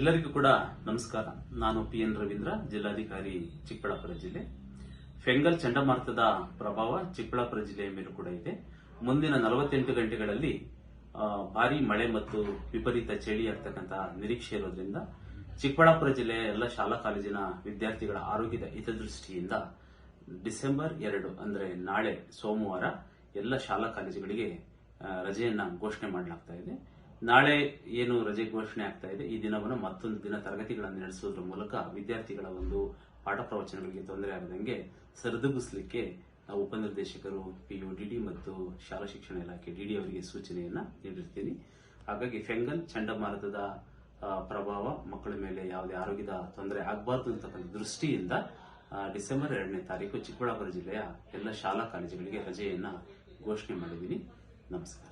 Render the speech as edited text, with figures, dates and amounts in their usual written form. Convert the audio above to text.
ಎಲ್ಲರಿಗೂ ಕೂಡ ನಮಸ್ಕಾರ. ನಾನು PN ರವೀಂದ್ರ, ಜಿಲ್ಲಾಧಿಕಾರಿ, ಚಿಕ್ಕಬಳ್ಳಾಪುರ ಜಿಲ್ಲೆ. ಫೆಂಗಲ್ ಚಂಡಮಾರುತದ ಪ್ರಭಾವ ಚಿಕ್ಕಬಳ್ಳಾಪುರ ಜಿಲ್ಲೆಯ ಮೇಲೂ ಕೂಡ ಇದೆ. ಮುಂದಿನ 48 ಗಂಟೆಗಳಲ್ಲಿ ಭಾರಿ ಮಳೆ ಮತ್ತು ವಿಪರೀತ ಚಳಿ ಆಗ್ತಕ್ಕಂಥ ನಿರೀಕ್ಷೆ ಇರೋದ್ರಿಂದ ಚಿಕ್ಕಬಳ್ಳಾಪುರ ಜಿಲ್ಲೆಯ ಎಲ್ಲ ಶಾಲಾ ಕಾಲೇಜಿನ ವಿದ್ಯಾರ್ಥಿಗಳ ಆರೋಗ್ಯದ ಹಿತದೃಷ್ಟಿಯಿಂದ ಡಿಸೆಂಬರ್ 2 ಅಂದ್ರೆ ನಾಳೆ ಸೋಮವಾರ ಎಲ್ಲ ಶಾಲಾ ಕಾಲೇಜುಗಳಿಗೆ ರಜೆಯನ್ನ ಘೋಷಣೆ ಮಾಡಲಾಗ್ತಾ ಇದೆ. ನಾಳೆ ಏನು ರಜೆ ಘೋಷಣೆ ಆಗ್ತಾ ಇದೆ, ಈ ದಿನವನ್ನು ಮತ್ತೊಂದು ದಿನ ತರಗತಿಗಳನ್ನು ನಡೆಸುವುದರ ಮೂಲಕ ವಿದ್ಯಾರ್ಥಿಗಳ ಒಂದು ಪಾಠ ಪ್ರವಚನಗಳಿಗೆ ತೊಂದರೆ ಆಗದಂಗೆ ಸರಿದೂಗಿಸಲಿಕ್ಕೆ ನಾವು ಉಪನಿರ್ದೇಶಕರು PUDD ಮತ್ತು ಶಾಲಾ ಶಿಕ್ಷಣ ಇಲಾಖೆ DD ಅವರಿಗೆ ಸೂಚನೆಯನ್ನ ನೀಡಿರ್ತೀನಿ. ಹಾಗಾಗಿ ಫೆಂಗಲ್ ಚಂಡಮಾರುತದ ಪ್ರಭಾವ ಮಕ್ಕಳ ಮೇಲೆ ಯಾವುದೇ ಆರೋಗ್ಯದ ತೊಂದರೆ ಆಗಬಾರದು ಅಂತಕ್ಕಂಥ ದೃಷ್ಟಿಯಿಂದ ಡಿಸೆಂಬರ್ 2ನೇ ತಾರೀಕು ಚಿಕ್ಕಬಳ್ಳಾಪುರ ಜಿಲ್ಲೆಯ ಎಲ್ಲ ಶಾಲಾ ಕಾಲೇಜುಗಳಿಗೆ ರಜೆಯನ್ನ ಘೋಷಣೆ ಮಾಡಿದ್ದೀನಿ. ನಮಸ್ಕಾರ.